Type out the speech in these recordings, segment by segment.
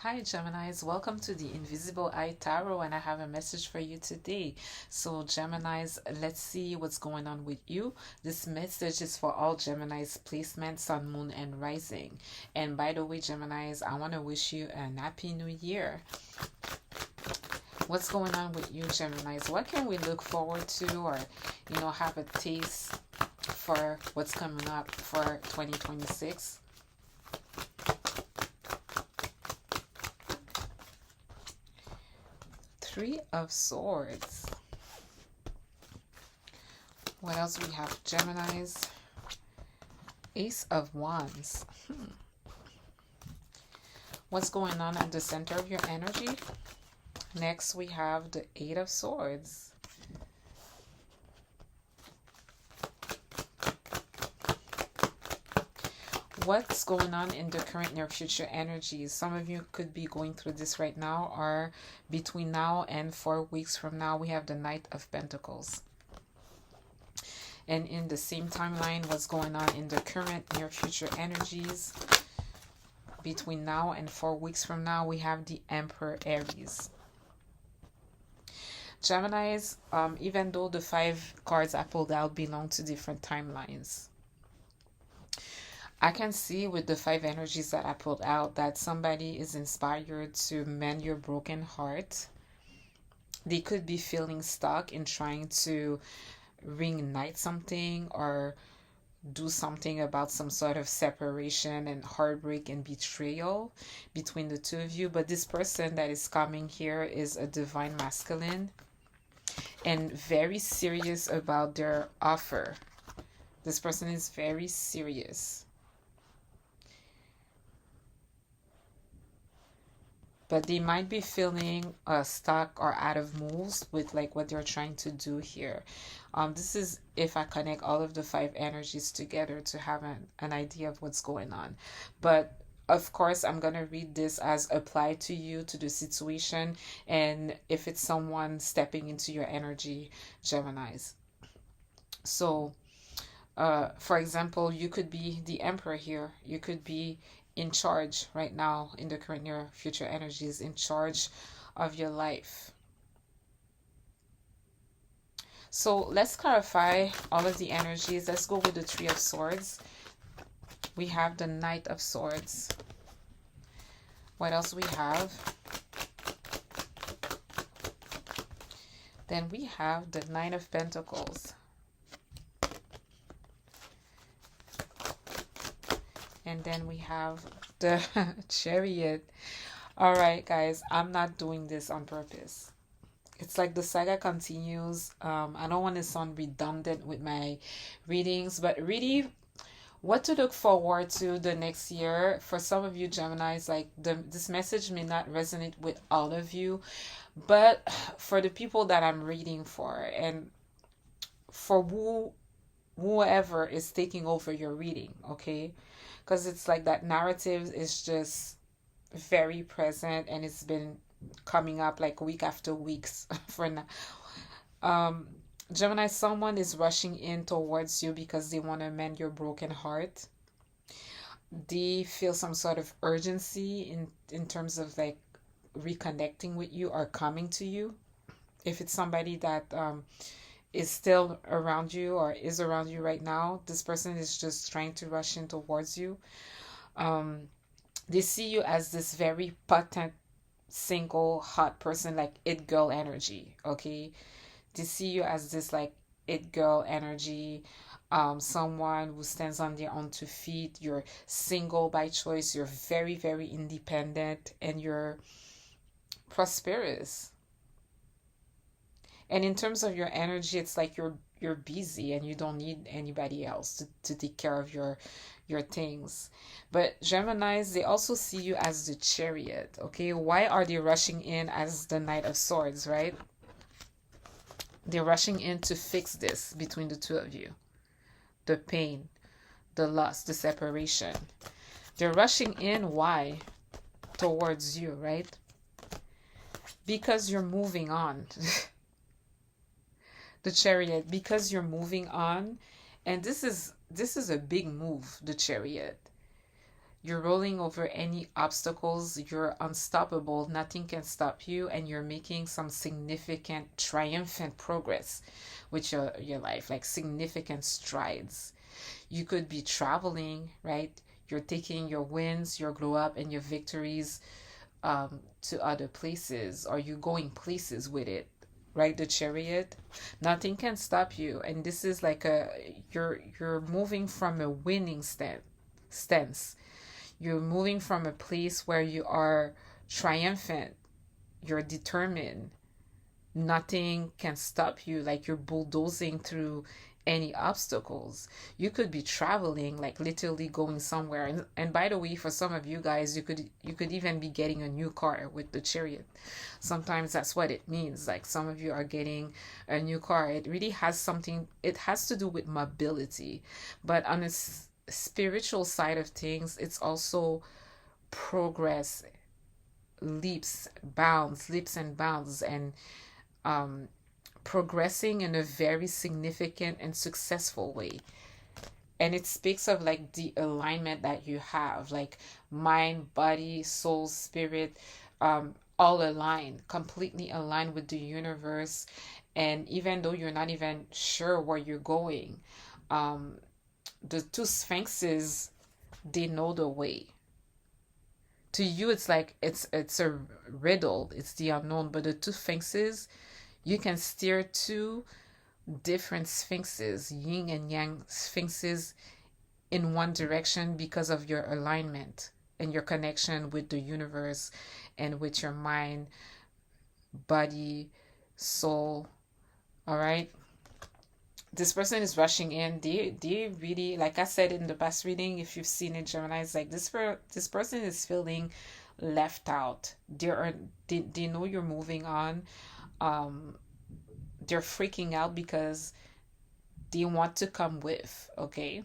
Hi Geminis, welcome to the Invisible Eye Tarot, and I have a message for you today. So Geminis, let's see what's going on with you. This message is for all Geminis placement, sun, moon, and rising. And by the way, Geminis, I want to wish you a happy new year. What's going on with you, Geminis? What can we look forward to, or have a taste for what's coming up for 2026? Three of Swords. What else we have? Geminis. Ace of Wands. What's going on at the center of your energy? Next, we have the Eight of Swords. What's going on in the current near future energies? Some of you could be going through this right now, or between now and 4 weeks from now, we have the Knight of Pentacles. And in the same timeline, what's going on in the current near future energies? Between now and 4 weeks from now, we have the Emperor Aries. Geminis, even though the 5 cards I pulled out belong to different timelines, I can see with the 5 energies that I pulled out that somebody is inspired to mend your broken heart. They could be feeling stuck in trying to reignite something or do something about some sort of separation and heartbreak and betrayal between the two of you. But this person that is coming here is a divine masculine and very serious about their offer. This person is very serious. But they might be feeling stuck or out of moves with like what they're trying to do here. This is if I connect all of the 5 energies together to have an idea of what's going on. But of course, I'm going to read this as applied to you, to the situation, and if it's someone stepping into your energy, Geminis. So, for example, you could be the Emperor here. You could be in charge right now in the current near future energies, in charge of your life. So let's clarify all of the energies. Let's go with the Three of Swords. We have the Knight of Swords. What else we have? Then we have the Nine of Pentacles. And then we have the Chariot. All right, guys, I'm not doing this on purpose. It's like the saga continues. I don't want to sound redundant with my readings, but really what to look forward to the next year. For some of you Geminis, like this message may not resonate with all of you, but for the people that I'm reading for, and for whoever is taking over your reading, okay? Because it's like that narrative is just very present and it's been coming up like week after weeks for now. Gemini, someone is rushing in towards you because they want to mend your broken heart. They feel some sort of urgency in terms of like reconnecting with you or coming to you. If it's somebody that is still around you or is around you right now, this person is just trying to rush in towards you. They see you as this very potent, single, hot person, like it girl energy, okay? They see you as this like it girl energy, someone who stands on their own 2 feet. You're single by choice, you're very, very independent, and you're prosperous. And in terms of your energy, it's like you're busy and you don't need anybody else to take care of your things. But Geminis, they also see you as the Chariot, okay? Why are they rushing in as the Knight of Swords, right? They're rushing in to fix this between the two of you. The pain, the loss, the separation. They're rushing in, why? Towards you, right? Because you're moving on. The Chariot, because you're moving on, and this is a big move, the Chariot. You're rolling over any obstacles. You're unstoppable. Nothing can stop you. And you're making some significant, triumphant progress with your life, like significant strides. You could be traveling, right? You're taking your wins, your glow up, and your victories to other places, or you going places with it, right? The chariot, nothing can stop you, and this is like you're moving from a winning stance. You're moving from a place where you are triumphant, you're determined, nothing can stop you, like you're bulldozing through any obstacles. You could be traveling, like literally going somewhere, and by the way, for some of you guys, you could even be getting a new car with the chariot. Sometimes that's what it means, like some of you are getting a new car. It really has something, it has to do with mobility, but on a spiritual side of things, it's also progress, leaps and bounds, and um, progressing in a very significant and successful way. And it speaks of like the alignment that you have, like mind, body, soul, spirit, all aligned, completely aligned with the universe. And even though you're not even sure where you're going, um, the two sphinxes, they know the way. To you, it's like it's a riddle, it's the unknown, but the two sphinxes, you can steer two different sphinxes, yin and yang sphinxes, in one direction because of your alignment and your connection with the universe and with your mind, body, soul. All right. This person is rushing in. They really, like I said in the past reading, if you've seen it, Gemini, it's like this person is feeling left out. They know you're moving on. Um, they're freaking out because they want to come with, okay?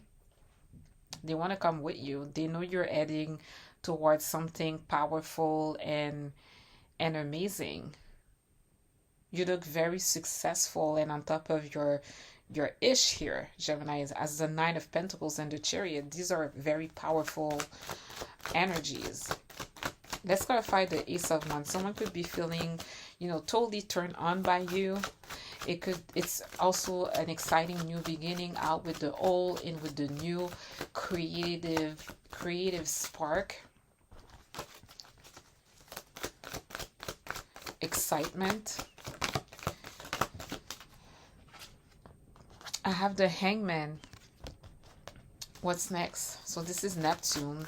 They want to come with you. They know you're heading towards something powerful and amazing. You look very successful and on top of your ish here, Gemini, as the Nine of Pentacles and the Chariot. These are very powerful energies. Let's clarify the Ace of Wands. Someone could be feeling, totally turned on by you. It's also an exciting new beginning, out with the old, in with the new, creative spark, excitement. I have the Hangman. What's next? So this is Neptune.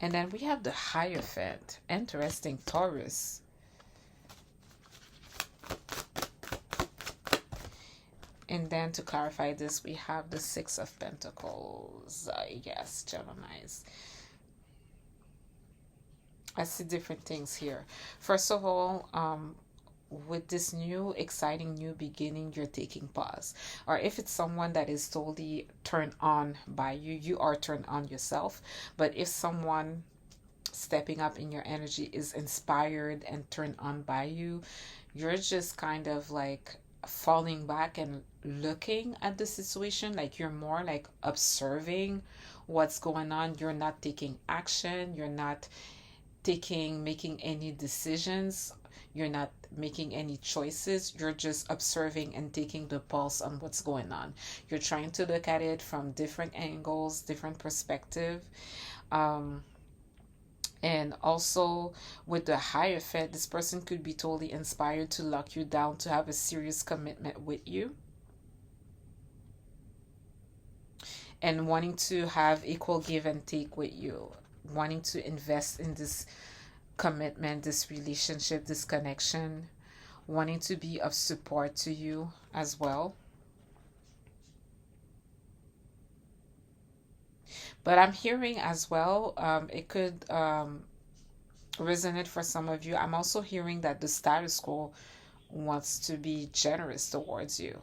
And then we have the Hierophant. Interesting, Taurus. And then to clarify this, we have the Six of Pentacles. Yes, Geminis. I see different things here. First of all, with this new exciting new beginning, you're taking pause. Or if it's someone that is totally turned on by you, you are turned on yourself. But if someone stepping up in your energy is inspired and turned on by you, you're just kind of like falling back and looking at the situation. Like you're more like observing what's going on. You're not taking action. You're not making any decisions. You're not making any choices. You're just observing and taking the pulse on what's going on. You're trying to look at it from different angles, different perspective. And also with the Hierophant, this person could be totally inspired to lock you down, to have a serious commitment with you, and wanting to have equal give and take with you, wanting to invest in this commitment, this relationship, this connection, wanting to be of support to you as well. But I'm hearing as well, it could resonate for some of you. I'm also hearing that the status quo wants to be generous towards you.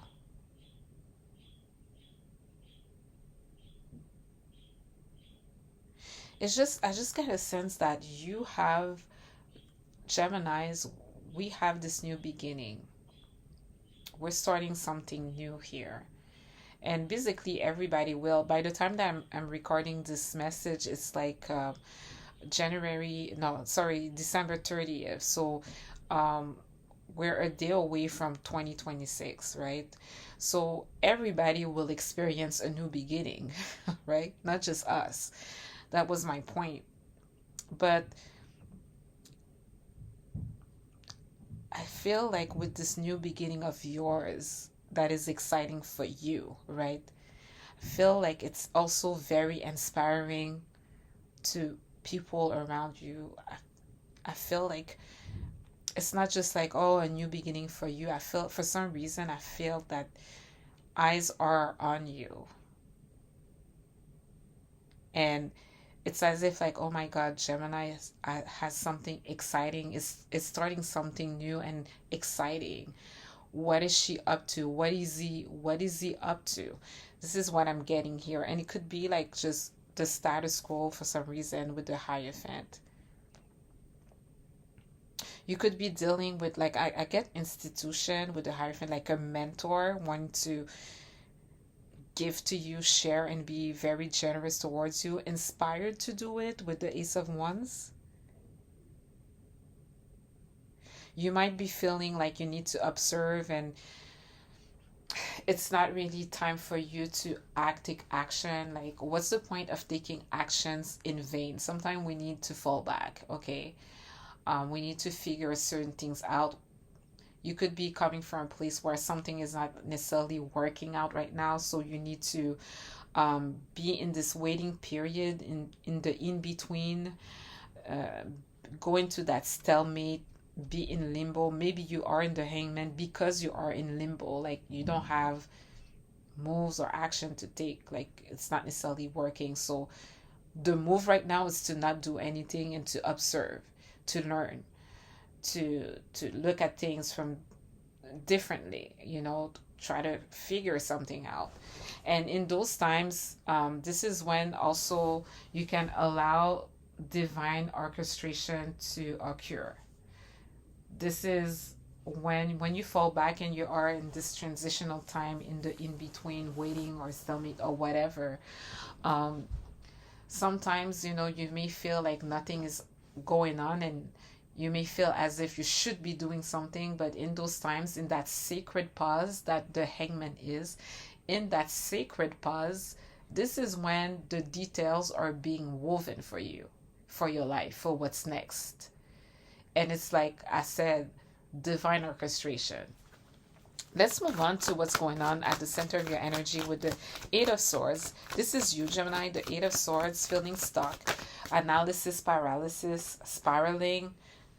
I just get a sense that you have, Geminis, we have this new beginning. We're starting something new here. And basically everybody will. By the time that I'm recording this message, it's like January, no, sorry, December 30th. So um, we're a day away from 2026, right? So everybody will experience a new beginning, right? Not just us. That was my point. But I feel like with this new beginning of yours, that is exciting for you, right? I feel like it's also very inspiring to people around you. I feel like it's not just like, oh, a new beginning for you. I feel, for some reason, I feel that eyes are on you. And it's as if like, oh my God, Gemini has something exciting. Is starting something new and exciting. What is she up to? What is he up to? This is what I'm getting here. And it could be like just the status quo for some reason with the Hierophant. You could be dealing with like I get institution with the Hierophant, like a mentor wanting to give to you, share, and be very generous towards you, inspired to do it with the Ace of Wands. You might be feeling like you need to observe, and it's not really time for you to take action. Like, what's the point of taking actions in vain? Sometimes we need to fall back, okay? We need to figure certain things out. You could be coming from a place where something is not necessarily working out right now, so you need to be in this waiting period, in the in between, uh, go into that stalemate, be in limbo. Maybe you are in the Hangman because you are in limbo, like you don't have moves or action to take, like it's not necessarily working. So the move right now is to not do anything and to observe, to learn, to look at things from differently, try to figure something out. And in those times, this is when also you can allow divine orchestration to occur. This is when you fall back and you are in this transitional time, in the in between, waiting or stalemate or whatever. um Sometimes, you may feel like nothing is going on, and you may feel as if you should be doing something. But in those times, in that sacred pause that the Hangman is, in that sacred pause, this is when the details are being woven for you, for your life, for what's next. And it's like I said, divine orchestration. Let's move on to what's going on at the center of your energy with the Eight of Swords. This is you, Gemini, the Eight of Swords, feeling stuck, analysis paralysis, spiraling.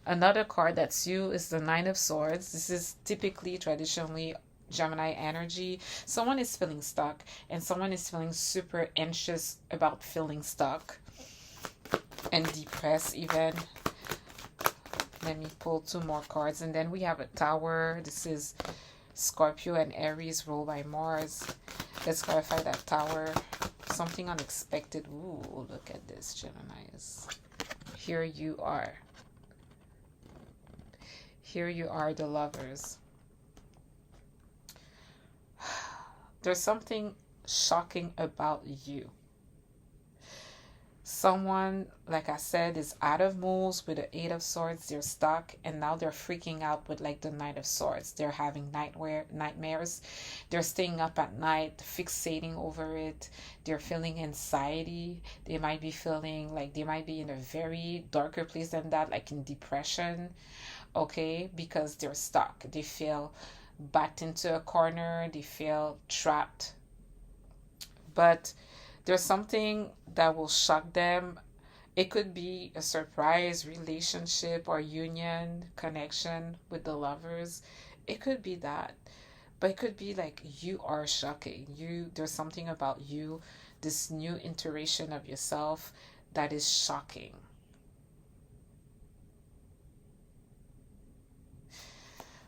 Another card that's you is the Nine of Swords. This is typically, traditionally, Gemini energy. Someone is feeling stuck, and someone is feeling super anxious about feeling stuck and depressed even. Let me pull two more cards. And then we have a Tower. This is Scorpio and Aries ruled by Mars. Let's clarify that Tower. Something unexpected. Ooh, look at this, Geminis. Here you are. Here you are, the Lovers. There's something shocking about you. Someone, like I said, is out of moves with the Eight of Swords. They're stuck, and now they're freaking out with like the Knight of Swords. They're having nightmares. They're staying up at night, fixating over it. They're feeling anxiety. They might be feeling like they might be in a very darker place than that, like in depression, okay? Because they're stuck. They feel backed into a corner. They feel trapped. But there's something that will shock them. It could be a surprise relationship or union connection with the Lovers. It could be that. But it could be like you are shocking. There's something about you, this new iteration of yourself, that is shocking.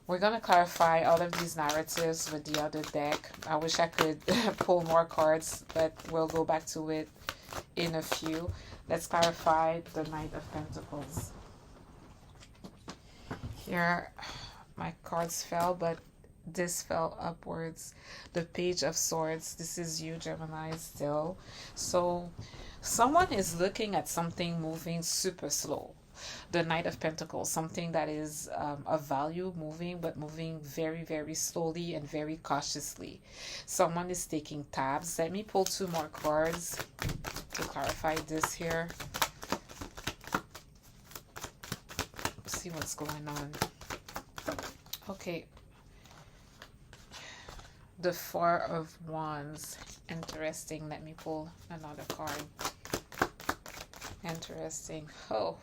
We're going to clarify all of these narratives with the other deck. I wish I could pull more cards, but we'll go back to it in a few. Let's clarify the Knight of Pentacles. Here, my cards fell, but This fell upwards. The Page of Swords. This is you, Gemini, still. So, someone is looking at something moving super slow. The Knight of Pentacles, something that is of value, moving, but moving very, very slowly and very cautiously. Someone is taking tabs. Let me pull two more cards to clarify this here. See what's going on. Okay. The Four of Wands. Interesting. Let me pull another card. Interesting. Oh.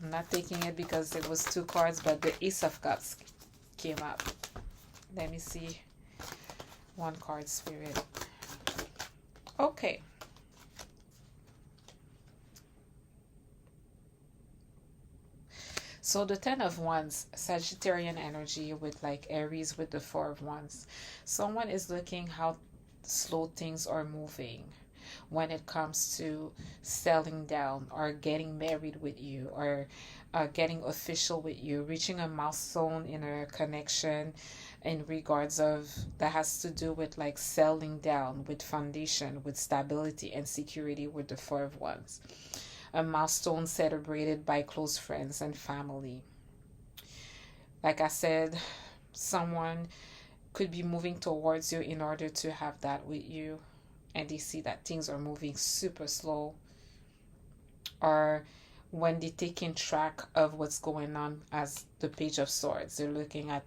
I'm not taking it because it was two cards, but the Ace of Cups came up. Let me see. One card, Spirit. Okay. So the Ten of Wands, Sagittarian energy with like Aries with the Four of Wands. Someone is looking how slow things are moving when it comes to settling down or getting married with you, or getting official with you, reaching a milestone in a connection in regards of that has to do with like settling down, with foundation, with stability and security with the Four of Wands. A milestone celebrated by close friends and family. Like I said, someone could be moving towards you in order to have that with you, and they see that things are moving super slow, or when they're taking track of what's going on as the Page of Swords, they're looking at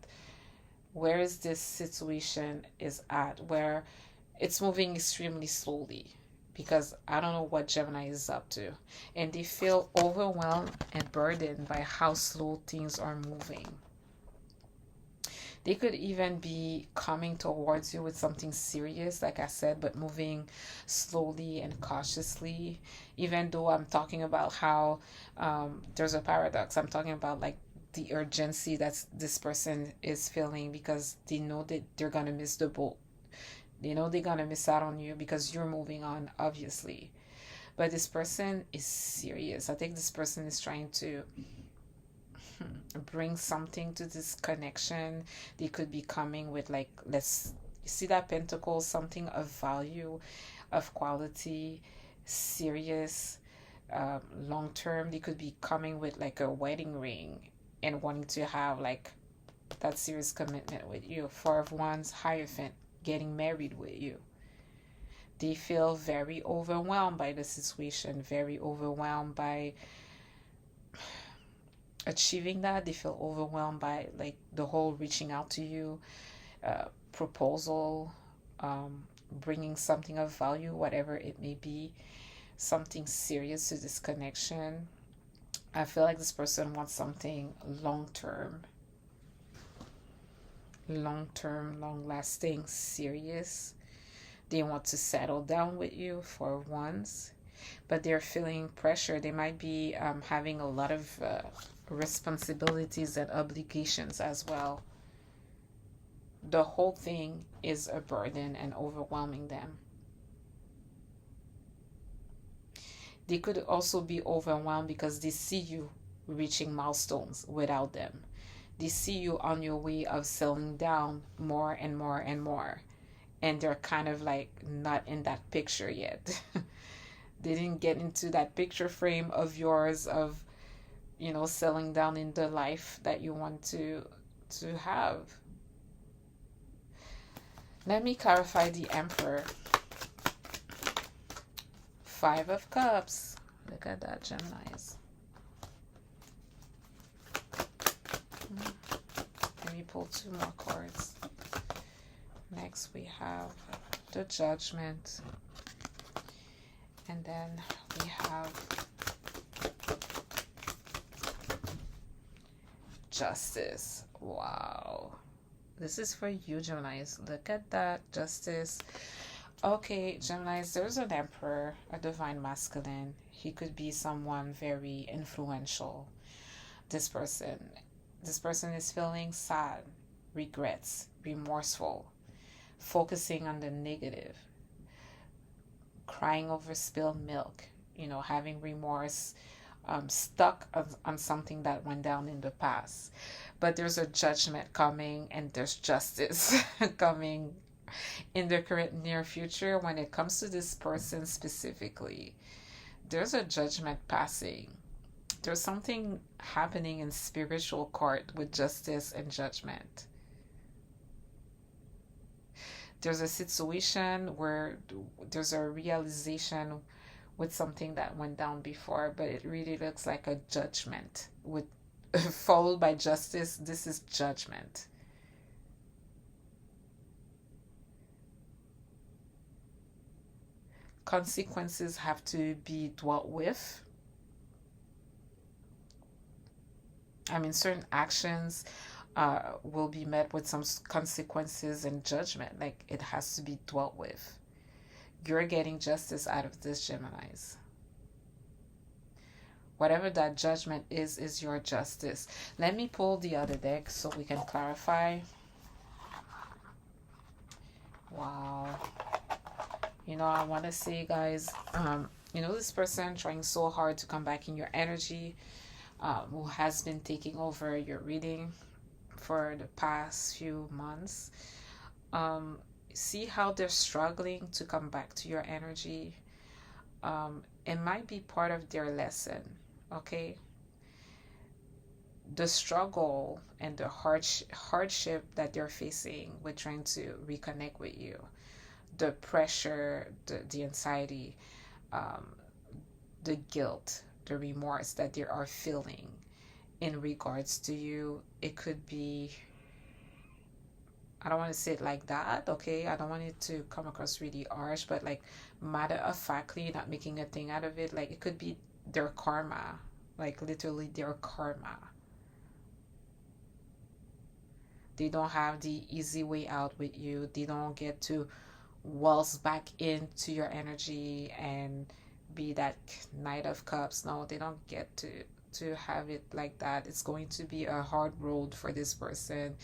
where is this situation is at, where it's moving extremely slowly, because I don't know what Gemini is up to, and they feel overwhelmed and burdened by how slow things are moving. They could even be coming towards you with something serious, like I said, but moving slowly and cautiously. Even though I'm talking about how there's a paradox, I'm talking about like the urgency that this person is feeling because they know that they're going to miss the boat. They know they're going to miss out on you because you're moving on, obviously. But this person is serious. I think this person is trying to bring something to this connection. They could be coming with like, let's see that pentacle, something of value, of quality, serious, long term. They could be coming with like a wedding ring and wanting to have like that serious commitment with you. Four of Wands, Hierophant, getting married with you. They feel very overwhelmed by the situation, very overwhelmed by achieving that. They feel overwhelmed by like the whole reaching out to you, proposal, bringing something of value, whatever it may be, something serious to this connection. I feel like this person wants something long term, long lasting, serious. They want to settle down with you for once, but they're feeling pressure. They might be having a lot of responsibilities and obligations as well. The whole thing is a burden and overwhelming them. They could also be overwhelmed because they see you reaching milestones without them. They see you on your way of settling down more and more and more, and they're kind of like not in that picture yet. They didn't get into that picture frame of yours of, you know, settling down in the life that you want to have. Let me clarify the Emperor. Five of Cups. Look at that, Geminis. Let me pull two more cards. Next we have the Judgment. And then we have Justice. Wow. This is for you, Geminis. Look at that. Justice. Okay, Geminis, there's an Emperor, a divine masculine. He could be someone very influential. This person is feeling sad, regrets, remorseful, focusing on the negative, crying over spilled milk, you know, having remorse stuck on something that went down in the past. But there's a judgment coming and there's justice coming in the current near future when it comes to this person specifically. There's a judgment passing. There's something happening in spiritual court with justice and judgment. There's a situation where there's a realization with something that went down before, but it really looks like a judgment with followed by justice. This is judgment. Consequences have to be dwelt with. I mean, certain actions will be met with some consequences and judgment. Like it has to be dwelt with. You're getting justice out of this, Geminis. Whatever that judgment is your justice. Let me pull the other deck so we can clarify. Wow. I want to say, guys, this person trying so hard to come back in your energy, who has been taking over your reading for the past few months. See how they're struggling to come back to your energy. It might be part of their lesson, okay? The struggle and the hardship that they're facing with trying to reconnect with you, the pressure, the anxiety, the guilt, the remorse that they are feeling in regards to you. It could be, I don't want to say it like that, okay? I don't want it to come across really harsh, but like matter of factly, not making a thing out of it. Like it could be their karma, like literally their karma. They don't have the easy way out with you. They don't get to waltz back into your energy and be that Knight of Cups. No, they don't get to have it like that. It's going to be a hard road for this person.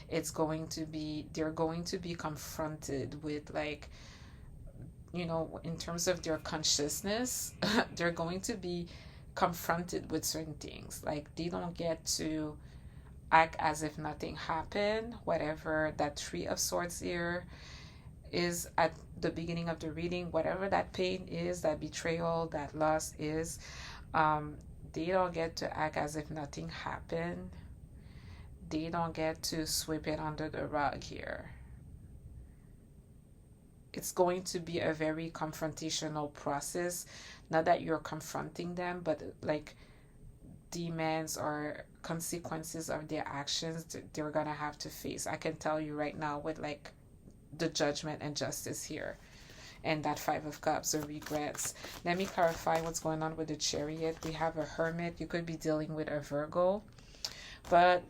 They're going to be confronted with, like, in terms of their consciousness, they're going to be confronted with certain things. Like they don't get to act as if nothing happened. Whatever that Three of Swords here is at the beginning of the reading, whatever that pain is, that betrayal, that loss is, they don't get to act as if nothing happened. They don't get to sweep it under the rug here. It's going to be a very confrontational process. Not that you're confronting them, but like demands or consequences of their actions they're gonna have to face. I can tell you right now with like the judgment and justice here, and that Five of Cups, the regrets. Let me clarify what's going on with the Chariot. We have a Hermit. You could be dealing with a Virgo, but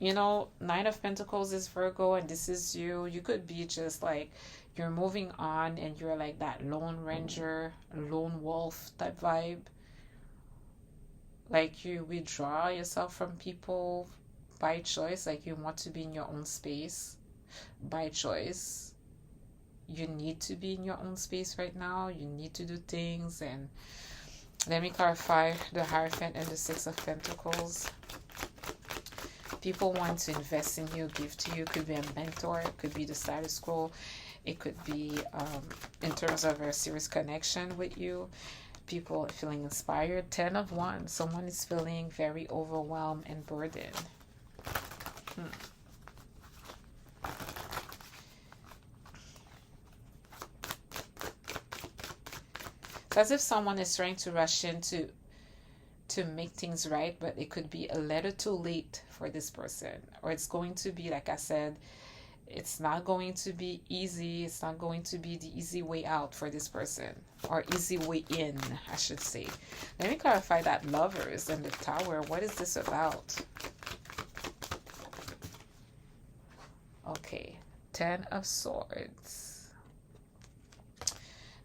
Nine of Pentacles is Virgo, and this is you. You could be just like you're moving on and you're like that lone ranger, lone wolf type vibe. Like you withdraw yourself from people by choice. Like you want to be in your own space by choice. You need to be in your own space right now. You need to do things. And let me clarify the Hierophant and the Six of Pentacles. People want to invest in you, give to you. Could be a mentor. It could be the status quo. It could be in terms of a serious connection with you. People feeling inspired. 10 of Wands. Someone is feeling very overwhelmed and burdened. It's as if someone is trying to rush in to make things right, but it could be a little too late for this person. Or it's going to be, like I said, it's not going to be easy. It's not going to be the easy way out for this person. Or easy way in, I should say. Let me clarify that Lovers and the Tower. What is this about? Okay. 10 of Swords.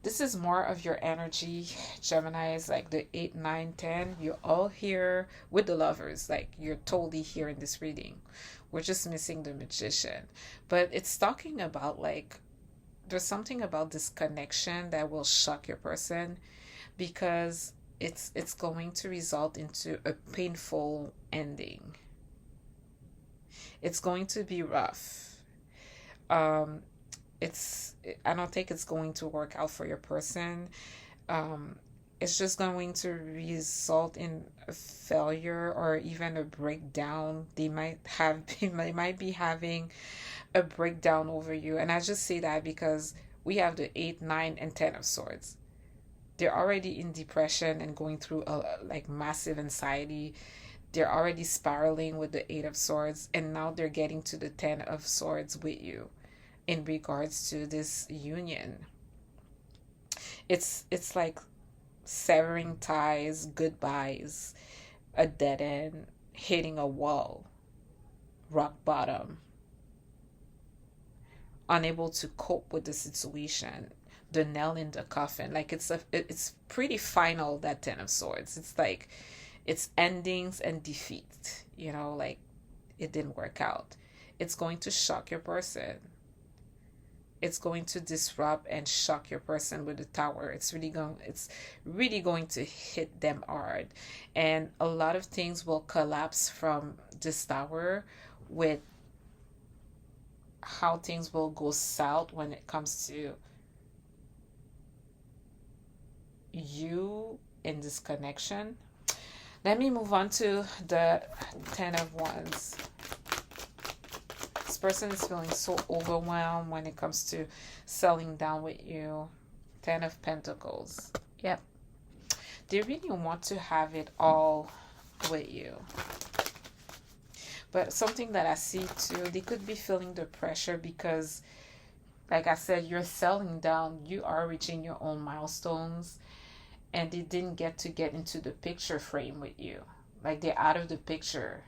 This is more of your energy, Gemini. Is like the 8, 9, 10. You're all here with the Lovers. Like you're totally here in this reading. We're just missing the Magician. But it's talking about like there's something about this connection that will shock your person, because it's going to result into a painful ending. It's going to be rough. Um, it's I don't think it's going to work out for your person. Um, it's just going to result in a failure or even a breakdown. They might have they might be having a breakdown over you. And I just say that because we have the 8, 9, and 10 of swords. They're already in depression and going through a like massive anxiety. They're already spiraling with the 8 of swords, and now they're getting to the 10 of swords with you in regards to this union. It's like severing ties, goodbyes, a dead end, hitting a wall, rock bottom, unable to cope with the situation, the nail in the coffin. Like it's pretty final, that 10 of swords. It's like it's endings and defeat, like it didn't work out. It's going to shock your person. It's going to disrupt and shock your person with the tower. It's really going to hit them hard. And a lot of things will collapse from this tower with how things will go south when it comes to you in this connection. Let me move on to the 10 of Wands. This person is feeling so overwhelmed when it comes to settling down with you. 10 of Pentacles. Yep. They really want to have it all with you. But something that I see too, they could be feeling the pressure because, like I said, you're settling down. You are reaching your own milestones. And they didn't get into the picture frame with you. Like they're out of the picture.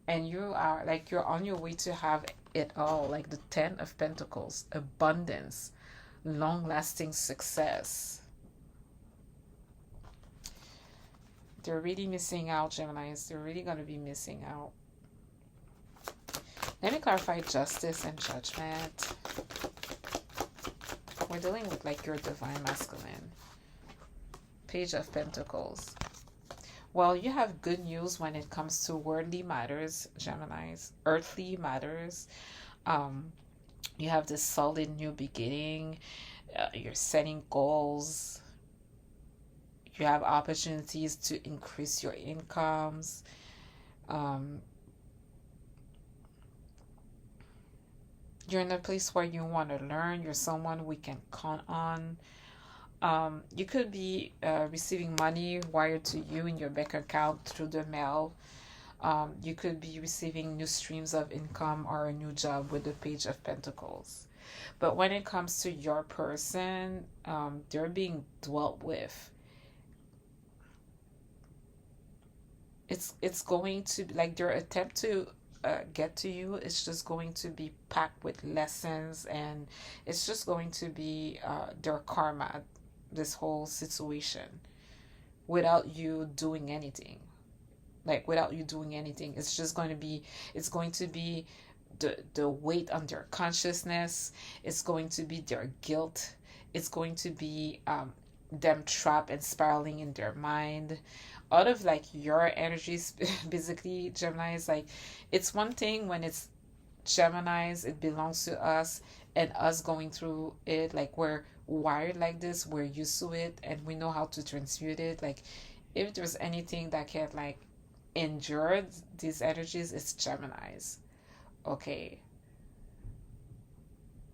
And you're on your way to have it all. Like the 10 of Pentacles. Abundance. Long-lasting success. They're really missing out, Geminis. They're really going to be missing out. Let me clarify justice and judgment. We're dealing with like your divine masculine. Page of Pentacles. Well, you have good news when it comes to worldly matters, Geminis. Earthly matters. You have this solid new beginning. You're setting goals. You have opportunities to increase your incomes. You're in a place where you want to learn. You're someone we can count on. You could be receiving money wired to you in your bank account through the mail. You could be receiving new streams of income or a new job with the Page of Pentacles. But when it comes to your person, they're being dwelt with. It's going to, like, their attempt to get to you, it's just going to be packed with lessons, and it's just going to be their karma, this whole situation, without you doing anything. Like, without you doing anything, it's going to be the weight on their consciousness. It's going to be their guilt. It's going to be them trapped and spiraling in their mind out of like your energies. Basically, Gemini is like, it's one thing when it's Geminis, it belongs to us, and us going through it, like we're wired like this, we're used to it, and we know how to transmute it. Like, if there's anything that can like endure these energies, it's Geminis. Okay,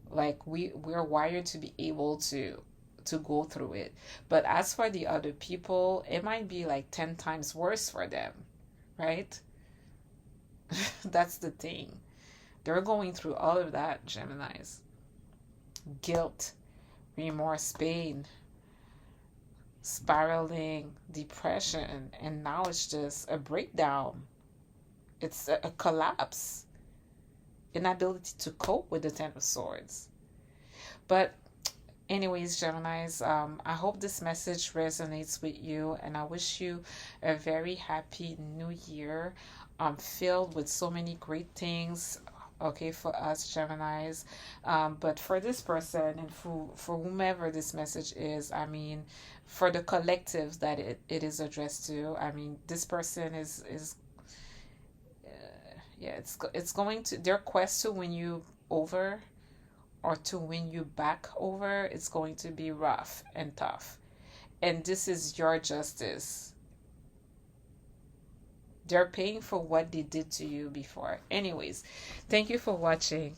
like we're wired to be able to go through it. But as for the other people, it might be like 10 times worse for them, right? That's the thing. They're going through all of that, Geminis. Guilt, remorse, pain, spiraling, depression, and now it's just a breakdown. It's a collapse. Inability to cope with the 10 of Swords. But anyways, Geminis, I hope this message resonates with you, and I wish you a very happy new year, filled with so many great things, okay, for us Geminis. But for this person and for whomever this message is, I mean, for the collective that it is addressed to, I mean, this person is yeah, it's going to their quest to win you over or to win you back over. It's going to be rough and tough, and this is your justice. They're paying for what they did to you before. Anyways, thank you for watching.